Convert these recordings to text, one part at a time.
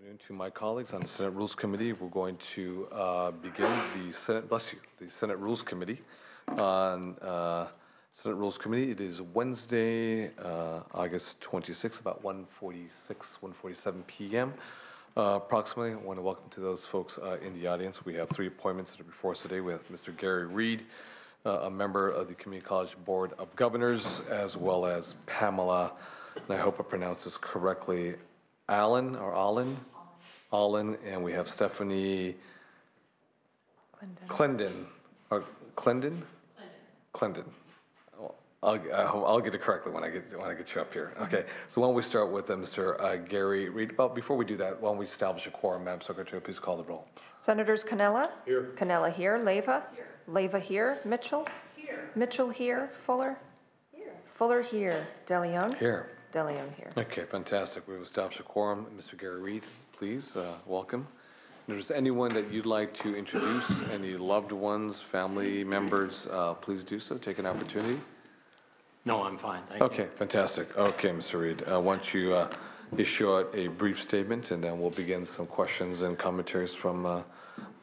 afternoon to my colleagues on the Senate Rules Committee. We're going to begin the Senate Rules Committee. On Senate Rules Committee, it is Wednesday, August 26th, about 1:47 p.m. Approximately. I want to welcome to those folks in the audience. We have three appointments that are before us today. We have Mr. Gary Reed, a member of the Community College Board of Governors, as well as Pamela, and I hope I pronounce this correctly, Allen, and we have Stephanie Clendon. I'll get it correctly when I get you up here. Okay, so why don't we start with Mr. Gary Reed. Well, before we do that, why don't we establish a quorum? Madam Secretary, please call the roll. Senators Cannella? Here. Cannella here. Leyva? Here. Leyva here. Mitchell? Here. Mitchell here. Fuller? Here. Fuller here. DeLeon? Here. DeLeon here. Okay, fantastic. We've established a quorum. Mr. Gary Reed, please, welcome. If there's anyone that you'd like to introduce, any loved ones, family members, please do so. Take an opportunity. No, I'm fine. Thank you. Okay, fantastic. Okay, Mr. Reed, why don't you issue out a brief statement, and then we'll begin some questions and commentaries from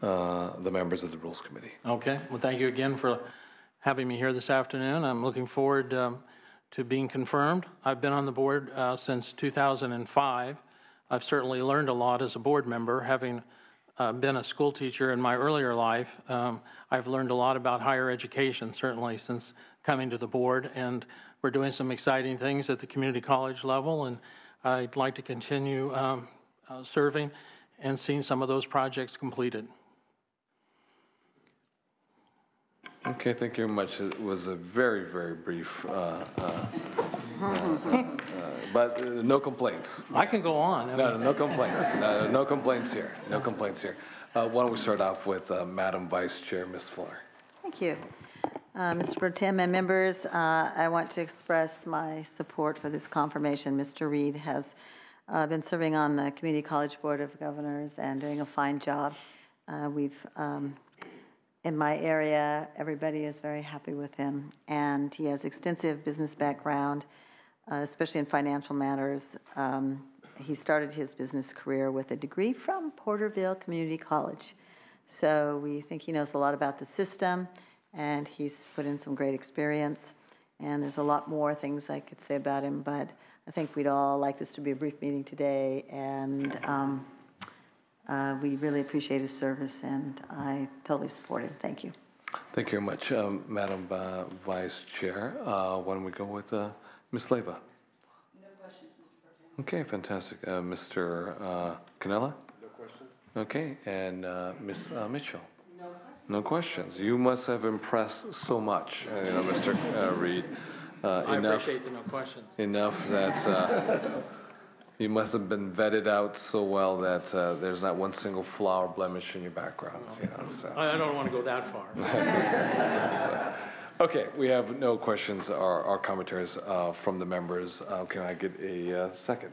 the members of the Rules Committee. Okay. Well, thank you again for having me here this afternoon. I'm looking forward to being confirmed. I've been on the board since 2005. I've certainly learned a lot as a board member. Having been a school teacher in my earlier life, I've learned a lot about higher education, certainly since coming to the board, and we're doing some exciting things at the community college level, and I'd like to continue serving and seeing some of those projects completed. Okay, thank you very much. It was a very, very brief, but no complaints. I can go on. No complaints. No complaints here. No complaints here. Why don't we start off with Madam Vice Chair, Ms. Fuller. Thank you. Mr. Pro Tem and members, I want to express my support for this confirmation. Mr. Reed has been serving on the Community College Board of Governors and doing a fine job. In my area, everybody is very happy with him, and he has extensive business background, especially in financial matters. He started his business career with a degree from Porterville Community College. So we think he knows a lot about the system, and he's put in some great experience. And there's a lot more things I could say about him, but I think we'd all like this to be a brief meeting today, and we really appreciate his service, and I totally support him. Thank you. Thank you very much, Madam Vice Chair. Why don't we go with Ms. Leyva? No questions, Mr. President. Okay, fantastic. Mr. Cannella? No questions. Okay, and Ms. Mitchell? No questions. No questions. You must have impressed so much, Mr. Reed. I appreciate the no questions. Enough that you must have been vetted out so well that there's not one single flaw or blemish in your background. So. I don't want to go that far. Okay, we have no questions or commentaries from the members. Can I get a second?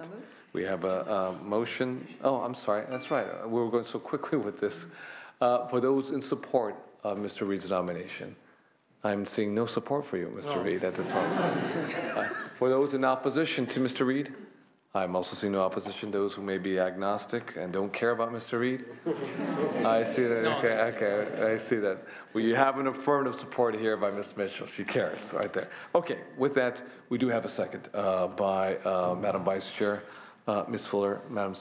We have a motion. Oh, I'm sorry. That's right. We were going so quickly with this. For those in support of Mr. Reed's nomination, I'm seeing no support for you, Mr. Reed, at this moment. For those in opposition to Mr. Reed, I'm also seeing no opposition. Those who may be agnostic and don't care about Mr. Reed. I see that. No. Okay, I see that. Well, you have an affirmative support here by Ms. Mitchell. She cares, right there. Okay, with that, we do have a second by Madam Vice Chair. Ms. Fuller, Madam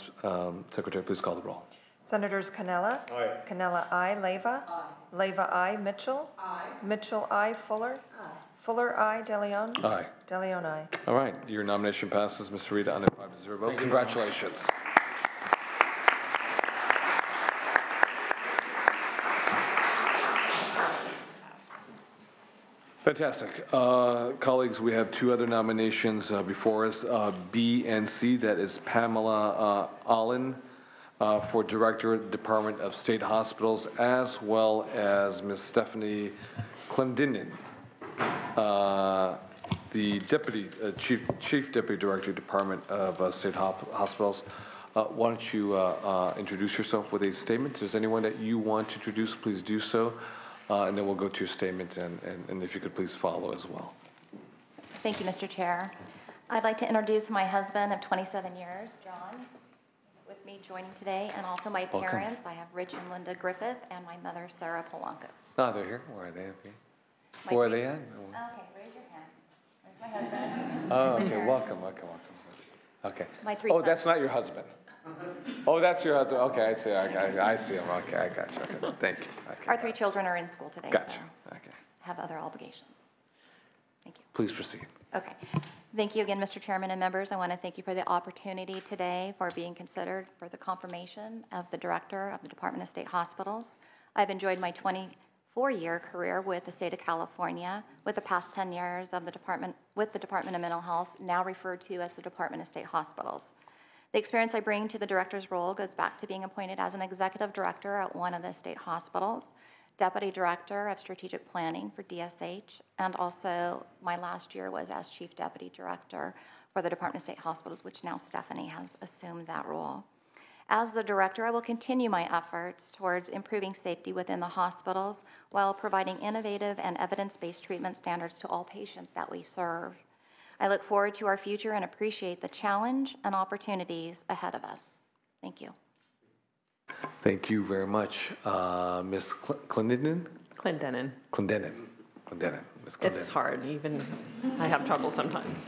Secretary, please call the roll. Senators Cannella? Aye. Cannella aye. Leyva? Aye. Leyva aye. Mitchell? Aye. Mitchell aye. Fuller? Aye. Fuller aye. DeLeon? Aye. DeLeon aye. All right, your nomination passes, Mr. Reed, on a 5-0 vote. Congratulations. Fantastic. Colleagues, we have two other nominations before us, B and C. That is Pamela Allen for Director, Department of State Hospitals, as well as Ms. Stephanie Clendon, the Chief Deputy Director, Department of State Hospitals. Why don't you introduce yourself with a statement? If there's anyone that you want to introduce, please do so. And then we'll go to your statement, and if you could please follow as well. Thank you, Mr. Chair. I'd like to introduce my husband of 27 years, John, with with me joining today, and also my Welcome. parents. I have Rich and Linda Griffith, and my mother, Sarah Polanco. Oh, they're here. Where are they? My Where are three- they at? Okay, raise your hand. There's my husband. Oh, My okay. parents. Welcome. Okay. My three Oh, sons. that's not your husband. Oh, that's your husband. Okay, I see. I see him. Okay, I got you. Okay. Thank you. Okay. Our three children are in school today, Gotcha. so Okay. have other obligations. Thank you. Please proceed. Okay. Thank you again, Mr. Chairman and members. I want to thank you for the opportunity today for being considered for the confirmation of the Director of the Department of State Hospitals. I've enjoyed my 24-year career with the state of California, with the past 10 years of the Department of Mental Health, now referred to as the Department of State Hospitals. The experience I bring to the director's role goes back to being appointed as an executive director at one of the state hospitals, Deputy Director of Strategic Planning for DSH, and also my last year was as Chief Deputy Director for the Department of State Hospitals, which now Stephanie has assumed that role. As the director, I will continue my efforts towards improving safety within the hospitals while providing innovative and evidence-based treatment standards to all patients that we serve. I look forward to our future and appreciate the challenge and opportunities ahead of us. Thank you. Thank you very much, Ms. Clendenin. Clendenin. Clendenin. Ms. Clendenin. It's hard, even I have trouble sometimes.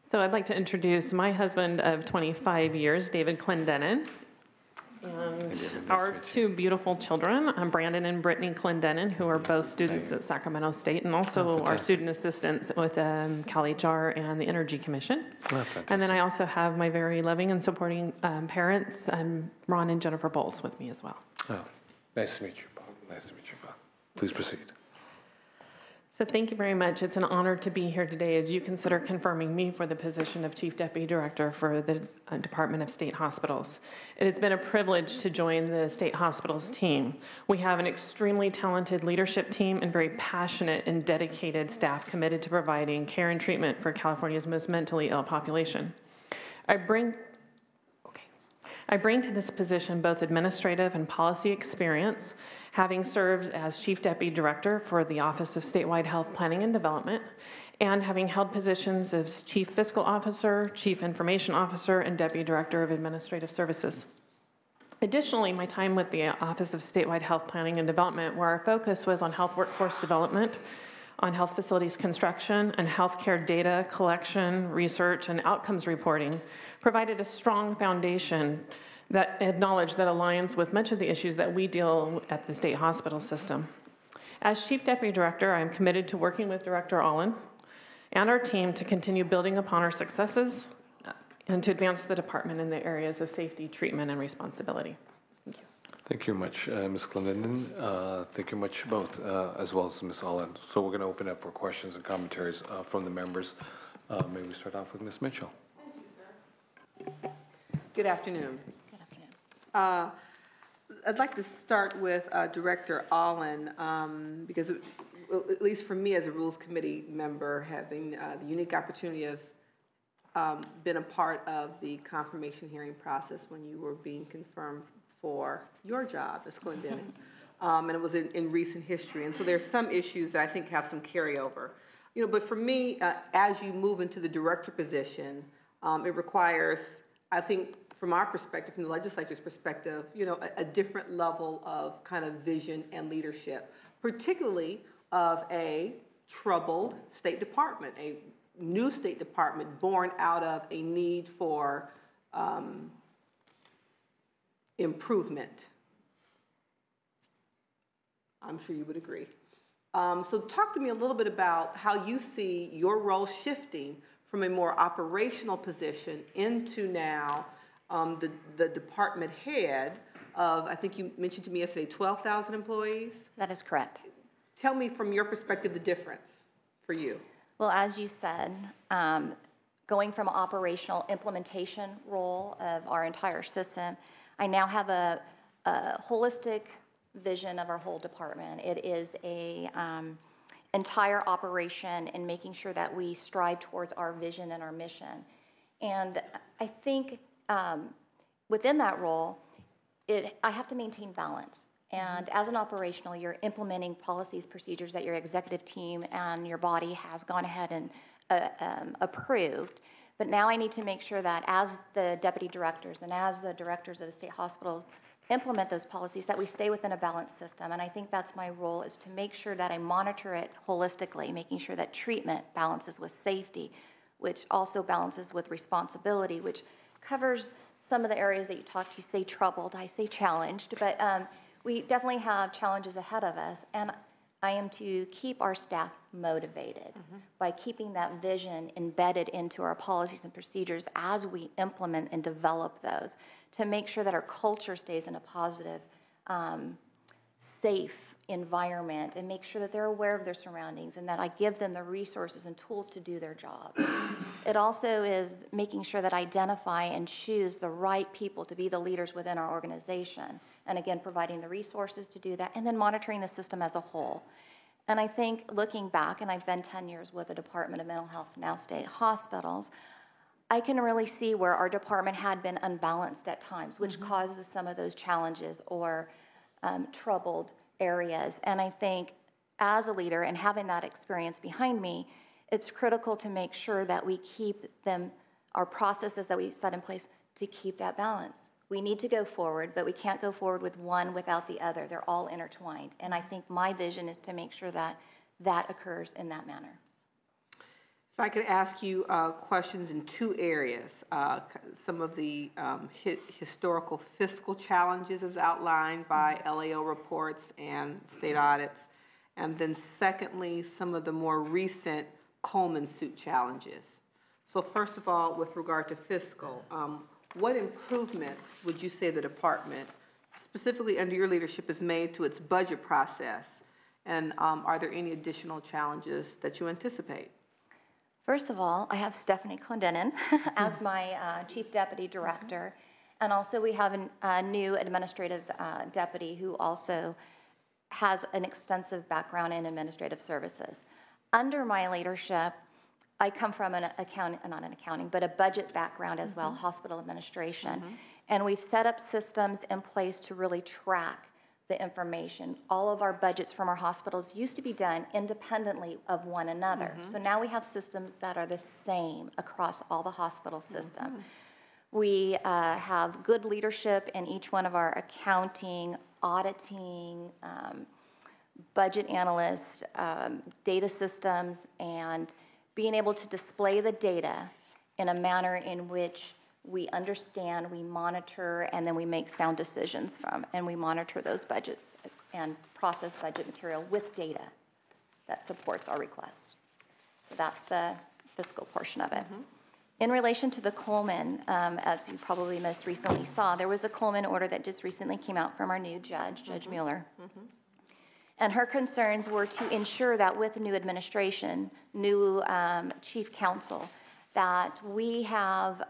So I'd like to introduce my husband of 25 years, David Clendenin, and our two beautiful children, Brandon and Brittany Clendenin, who are both students at Sacramento State, and also our student assistants with CalHR and the Energy Commission. And then I also have my very loving and supporting parents, Ron and Jennifer Bowles, with me as well. Oh, nice to meet you both. Please proceed. So thank you very much. It's an honor to be here today as you consider confirming me for the position of Chief Deputy Director for the Department of State Hospitals. It has been a privilege to join the State Hospitals team. We have an extremely talented leadership team and very passionate and dedicated staff committed to providing care and treatment for California's most mentally ill population. I bring to this position both administrative and policy experience, having served as Chief Deputy Director for the Office of Statewide Health Planning and Development, and having held positions as Chief Fiscal Officer, Chief Information Officer, and Deputy Director of Administrative Services. Additionally, my time with the Office of Statewide Health Planning and Development, where our focus was on health workforce development, on health facilities construction, and healthcare data collection, research, and outcomes reporting, provided a strong foundation that acknowledge that aligns with much of the issues that we deal at the state hospital system. As Chief Deputy Director, I am committed to working with Director Allen and our team to continue building upon our successes and to advance the department in the areas of safety, treatment, and responsibility. Thank you. Thank you very much, Ms. Clendenin. Thank you much both, as well as Ms. Allen. So we're going to open up for questions and commentaries from the members. May we start off with Ms. Mitchell? Thank you, sir. Good afternoon. I'd like to start with Director Allen, because at least for me as a Rules Committee member, having the unique opportunity of been a part of the confirmation hearing process when you were being confirmed for your job as Clendenin, and it was in recent history. And so there's some issues that I think have some carryover. But for me, as you move into the director position, it requires, I think, from our perspective, from the legislature's perspective, a different level of kind of vision and leadership, particularly of a troubled State Department, a new State Department born out of a need for improvement. I'm sure you would agree. So talk to me a little bit about how you see your role shifting from a more operational position into now the department head of, I think you mentioned to me yesterday, 12,000 employees? That is correct. Tell me from your perspective the difference for you. Well, as you said, going from an operational implementation role of our entire system, I now have a holistic vision of our whole department. It is a entire operation and making sure that we strive towards our vision and our mission. And I think within that role, I have to maintain balance. And as an operational, you're implementing policies, procedures that your executive team and your body has gone ahead and approved. But now I need to make sure that as the deputy directors and as the directors of the state hospitals implement those policies, that we stay within a balanced system. And I think that's my role, is to make sure that I monitor it holistically, making sure that treatment balances with safety, which also balances with responsibility, which covers some of the areas that you talked. You say troubled, I say challenged, but we definitely have challenges ahead of us. And I am to keep our staff motivated by keeping that vision embedded into our policies and procedures as we implement and develop those, to make sure that our culture stays in a positive, safe environment, and make sure that they're aware of their surroundings and that I give them the resources and tools to do their job. It also is making sure that I identify and choose the right people to be the leaders within our organization. And again, providing the resources to do that, and then monitoring the system as a whole. And I think looking back, and I've been 10 years with the Department of Mental Health, now state hospitals, I can really see where our department had been unbalanced at times, which causes some of those challenges or troubled areas. And I think as a leader and having that experience behind me, it's critical to make sure that we keep them, our processes that we set in place, to keep that balance. We need to go forward, but we can't go forward with one without the other. They're all intertwined. And I think my vision is to make sure that that occurs in that manner. If I could ask you questions in two areas, some of the historical fiscal challenges as outlined by LAO reports and state audits, and then secondly, some of the more recent Coleman suit challenges. So first of all, with regard to fiscal, what improvements would you say the department, specifically under your leadership, has made to its budget process? And are there any additional challenges that you anticipate? First of all, I have Stephanie Clendenin as my Chief Deputy Director. And also we have a new administrative deputy who also has an extensive background in administrative services. Under my leadership, I come from an a budget background as well, hospital administration. And we've set up systems in place to really track the information. All of our budgets from our hospitals used to be done independently of one another. So now we have systems that are the same across all the hospital system. We have good leadership in each one of our accounting, auditing, budget analysts, data systems, and being able to display the data in a manner in which we understand, we monitor, and then we make sound decisions from, and we monitor those budgets and process budget material with data that supports our request. So that's the fiscal portion of it. In relation to the Coleman, as you probably most recently saw, there was a Coleman order that just recently came out from our new judge, Judge Mueller. And her concerns were to ensure that with the new administration, new chief counsel, that we have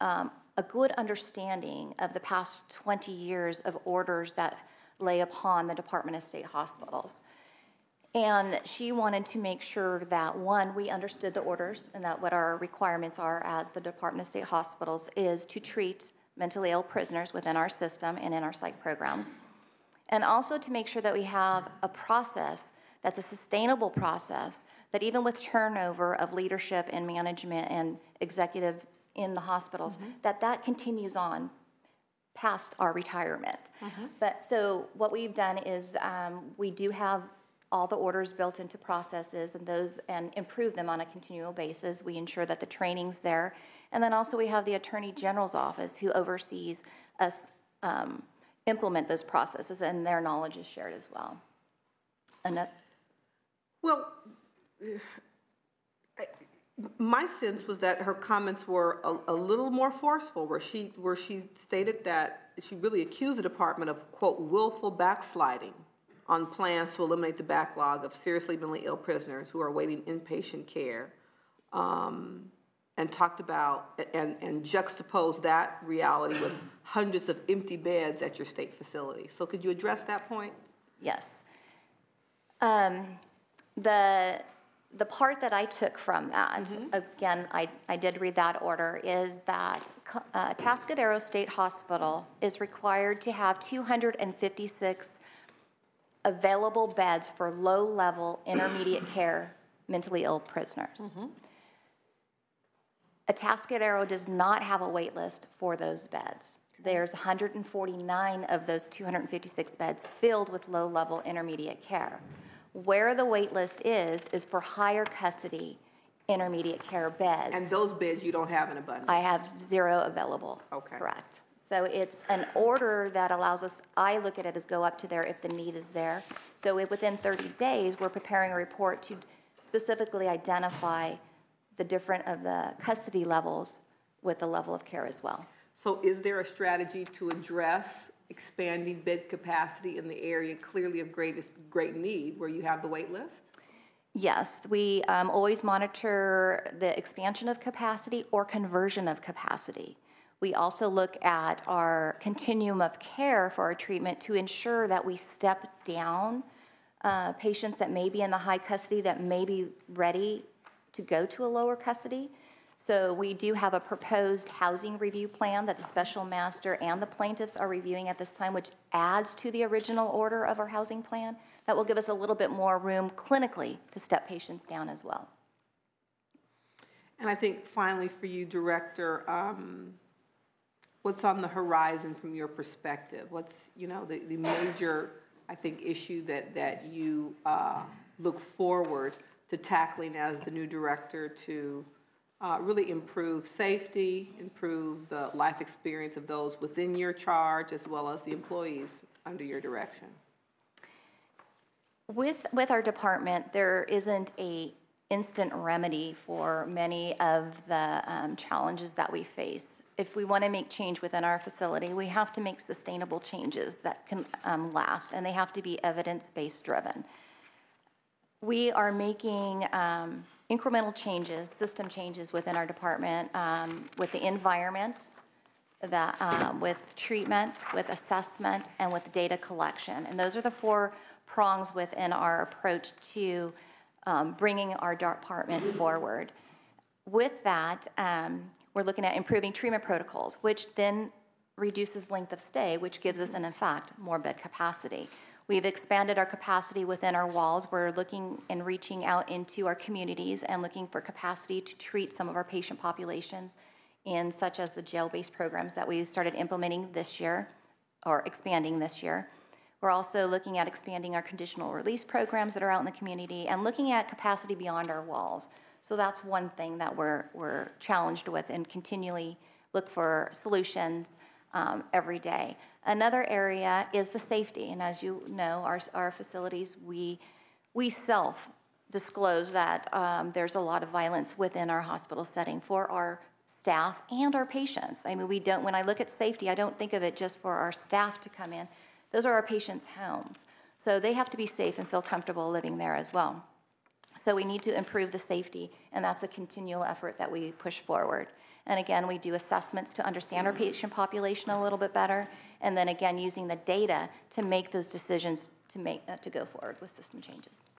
a good understanding of the past 20 years of orders that lay upon the Department of State hospitals. And she wanted to make sure that, one, we understood the orders and that what our requirements are as the Department of State hospitals is to treat mentally ill prisoners within our system and in our psych programs. And also to make sure that we have a process that's a sustainable process, that even with turnover of leadership and management and executives in the hospitals, that continues on past our retirement. But so what we've done is we do have all the orders built into processes and improve them on a continual basis. We ensure that the training's there. And then also we have the Attorney General's office who oversees us implement those processes, and their knowledge is shared as well. And well, my sense was that her comments were a little more forceful, where she stated that she really accused the department of, quote, willful backsliding on plans to eliminate the backlog of seriously mentally ill prisoners who are awaiting inpatient care, and talked about and juxtaposed that reality with hundreds of empty beds at your state facility. So could you address that point? Yes. The part that I took from that, again, I did read that order, is that Tascadero State Hospital is required to have 256 available beds for low-level intermediate care mentally ill prisoners. Atascadero does not have a wait list for those beds. There's 149 of those 256 beds filled with low-level intermediate care. Where the wait list is for higher custody intermediate care beds. And those beds you don't have in abundance? I have 0 available. Okay. Correct. So it's an order that allows us, I look at it as go up to there if the need is there. So within 30 days, we're preparing a report to specifically identify the different of the custody levels with the level of care as well. So is there a strategy to address expanding bed capacity in the area clearly of great need where you have the wait list? Yes, we always monitor the expansion of capacity or conversion of capacity. We also look at our continuum of care for our treatment to ensure that we step down patients that may be in the high custody that may be ready to go to a lower custody. So we do have a proposed housing review plan that the special master and the plaintiffs are reviewing at this time, which adds to the original order of our housing plan. That will give us a little bit more room clinically to step patients down as well. And I think finally for you, Director, what's on the horizon from your perspective? What's, the major, I think, issue that you look forward to tackling as the new director to really improve safety, improve the life experience of those within your charge, as well as the employees under your direction? With our department, there isn't a instant remedy for many of the challenges that we face. If we want to make change within our facility, we have to make sustainable changes that can last, and they have to be evidence-based driven. We are making incremental changes, system changes within our department with the environment, with treatment, with assessment, and with data collection. And those are the 4 prongs within our approach to bringing our department forward. With that, we're looking at improving treatment protocols, which then reduces length of stay, which gives us, in fact, more bed capacity. We've expanded our capacity within our walls. We're looking and reaching out into our communities and looking for capacity to treat some of our patient populations in such as the jail-based programs that we started implementing this year or expanding this year. We're also looking at expanding our conditional release programs that are out in the community and looking at capacity beyond our walls. So that's one thing that we're challenged with and continually look for solutions every day. Another area is the safety, and as you know, our facilities, we self-disclose that there's a lot of violence within our hospital setting for our staff and our patients. I mean, when I look at safety, I don't think of it just for our staff to come in. Those are our patients' homes. So they have to be safe and feel comfortable living there as well. So we need to improve the safety, and that's a continual effort that we push forward. And again, we do assessments to understand our patient population a little bit better, and then again, using the data to make those decisions to go forward with system changes.